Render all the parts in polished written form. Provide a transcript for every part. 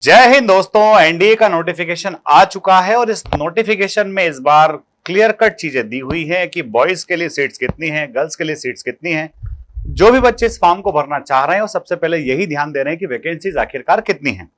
जय हिंद दोस्तों, एनडीए का नोटिफिकेशन आ चुका है और इस नोटिफिकेशन में इस बार क्लियर कट चीजें दी हुई है कि बॉयज के लिए सीट्स कितनी हैं, गर्ल्स के लिए सीट्स कितनी हैं। जो भी बच्चे इस फॉर्म को भरना चाह रहे हैं वो सबसे पहले यही ध्यान दे रहे हैं कि वैकेंसीज आखिरकार कितनी हैं।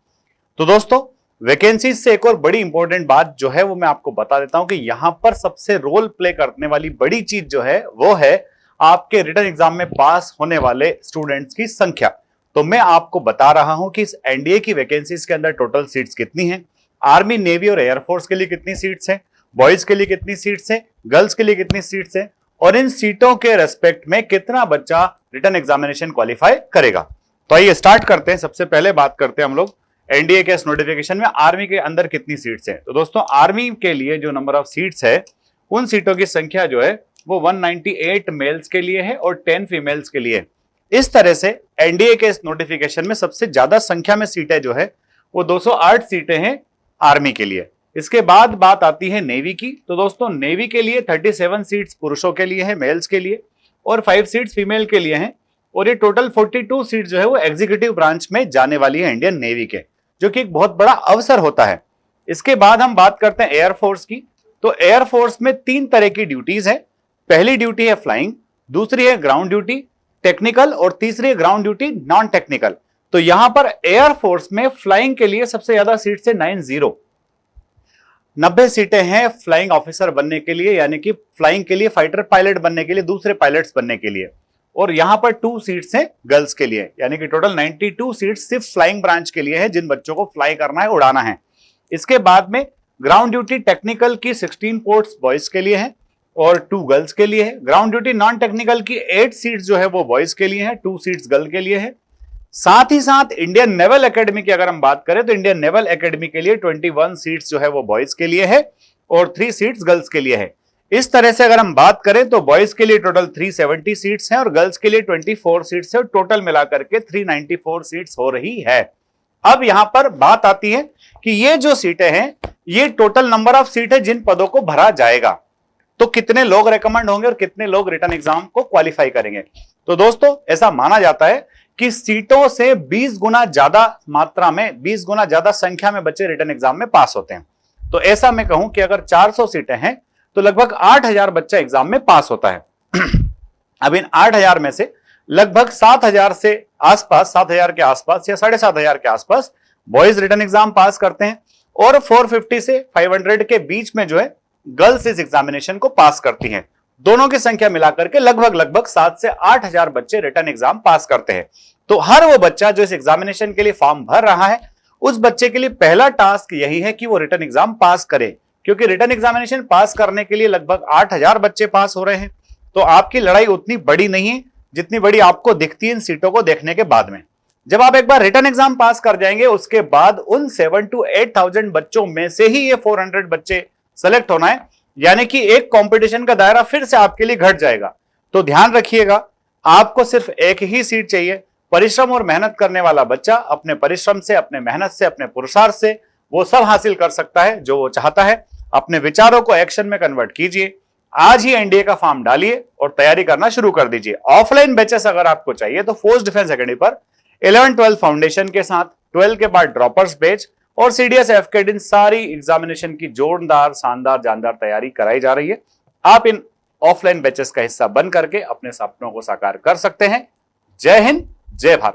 तो दोस्तों, वैकेंसीज से एक और बड़ी इंपॉर्टेंट बात जो है वो मैं आपको बता देता हूं कि यहां पर सबसे रोल प्ले करने वाली बड़ी चीज जो है वो है आपके रिटन एग्जाम में पास होने वाले स्टूडेंट्स की संख्या। तो मैं आपको बता रहा हूं कि इस एनडीए की वैकेंसीज के अंदर टोटल सीट्स कितनी हैं, आर्मी, नेवी और एयरफोर्स के लिए कितनी सीट्स हैं, बॉयज के लिए कितनी सीट्स हैं, गर्ल्स के लिए कितनी सीट्स हैं और इन सीटों के रेस्पेक्ट में कितना बच्चा रिटन एग्जामिनेशन क्वालिफाई करेगा। तो आइए स्टार्ट करते हैं। सबसे पहले बात करते हैं हम लोग एनडीए के इस नोटिफिकेशन में आर्मी के अंदर कितनी सीट्स हैं। तो दोस्तों, आर्मी के लिए जो नंबर ऑफ सीट्स है उन सीटों की संख्या जो है वो 198 मेल्स के लिए है और 10 फीमेल्स के लिए। इस तरह से एनडीए के इस नोटिफिकेशन में सबसे ज्यादा संख्या में सीटें जो है वो 208 सीटें हैं आर्मी के लिए। इसके बाद बात आती है नेवी की। तो दोस्तों, नेवी के लिए 37 सीट्स पुरुषों के लिए है, मेल्स के लिए, और 5 सीट्स फीमेल के लिए हैं। और ये टोटल 42 सीट जो है वो एग्जीक्यूटिव ब्रांच में जाने वाली है इंडियन नेवी के, जो कि एक बहुत बड़ा अवसर होता है। इसके बाद हम बात करते हैं एयरफोर्स की। तो एयरफोर्स में 3 तरह की ड्यूटीज है। पहली ड्यूटी है फ्लाइंग, दूसरी है ग्राउंड ड्यूटी टेक्निकल और तीसरी ग्राउंड ड्यूटी नॉन टेक्निकल। तो यहां पर एयरफोर्स में फ्लाइंग के लिए सबसे ज्यादा सीट है 90 सीटें हैं फ्लाइंग ऑफिसर बनने के लिए, यानी कि फ्लाइंग के लिए, फाइटर पायलट बनने के लिए, दूसरे पायलट्स बनने के लिए। और यहां पर 2 सीट्स हैं गर्ल्स के लिए, यानी कि टोटल 92 सीट्स सिर्फ फ्लाइंग ब्रांच के लिए है, जिन बच्चों को फ्लाई करना है, उड़ाना है। इसके बाद में ग्राउंड ड्यूटी टेक्निकल की 16 पोस्ट्स बॉयज के लिए है और 2 गर्ल्स के लिए है। ग्राउंड ड्यूटी नॉन टेक्निकल की 8 सीट्स जो है वो बॉयज के लिए है, 2 सीट्स गर्ल के लिए है। साथ ही साथ इंडियन नेवल एकेडमी की अगर हम बात करें तो इंडियन नेवल एकेडमी के लिए 21 सीट्स जो है वो बॉयज के लिए है और 3 सीट्स गर्ल्स के लिए है। इस तरह से अगर हम बात करें तो बॉयज के लिए टोटल 370 सीट्स हैं और गर्ल्स के लिए 24 सीट्स है, टोटल मिलाकर के 394 सीट्स हो रही है। अब यहां पर बात आती है कि ये जो सीटें हैं ये टोटल नंबर ऑफ सीट है जिन पदों को भरा जाएगा। तो कितने लोग रेकमेंड होंगे और कितने लोग रिटन एग्जाम को क्वालिफाई करेंगे। तो दोस्तों, ऐसा माना जाता है कि सीटों से 20 गुना ज्यादा मात्रा में, 20 गुना ज्यादा संख्या में बच्चे रिटन एग्जाम में पास होते हैं। तो ऐसा मैं कहूं कि अगर 400 सीटें हैं तो लगभग 8000 बच्चा एग्जाम में पास होता है। अब इन 8000 में से लगभग 7000 से आसपास, 7000 के आसपास या 7500 के आसपास बॉयज रिटन एग्जाम पास करते हैं और 450 से 500 के बीच में जो है गर्ल्स इस एग्जामिनेशन को पास करती हैं। दोनों की संख्या मिलाकर के लगभग 7 से 8000 बच्चे रिटन एग्जाम पास करते हैं। तो हर वो बच्चा जो इस एग्जामिनेशन के लिए फॉर्म भर रहा है उस बच्चे के लिए पहला टास्क यही है कि वो रिटन एग्जाम पास करे, क्योंकि रिटन एग्जामिनेशन पास करने के लिए लगभग 8000 बच्चे पास हो रहे हैं। तो आपकी लड़ाई उतनी बड़ी नहीं है जितनी बड़ी आपको दिखती है इन सीटों को देखने के बाद में। जब आप एक बार रिटन एग्जाम पास कर जाएंगे उसके बाद उन 7 to 8000 बच्चों में से ही ये 400 बच्चे सेलेक्ट होना है, यानी कि एक कंपटीशन का दायरा फिर से आपके लिए घट जाएगा। तो ध्यान रखिएगा, आपको सिर्फ एक ही सीट चाहिए। परिश्रम और मेहनत करने वाला बच्चा अपने परिश्रम से, अपने मेहनत से, अपने पुरुषार्थ से वो सब हासिल कर सकता है जो वो चाहता है। अपने विचारों को एक्शन में कन्वर्ट कीजिए। आज ही एनडीए का फॉर्म डालिए और तैयारी करना शुरू कर दीजिए। ऑफलाइन बैचेस अगर आपको चाहिए तो फोर्स डिफेंस एकेडमी पर 11-12 फाउंडेशन के साथ 12 के बाद ड्रॉपर्स बैच और सीडीएस एफकेड इन सारी एग्जामिनेशन की जोरदार, शानदार, जानदार तैयारी कराई जा रही है। आप इन ऑफलाइन बैचेस का हिस्सा बन करके अपने सपनों को साकार कर सकते हैं। जय हिंद, जय भारत।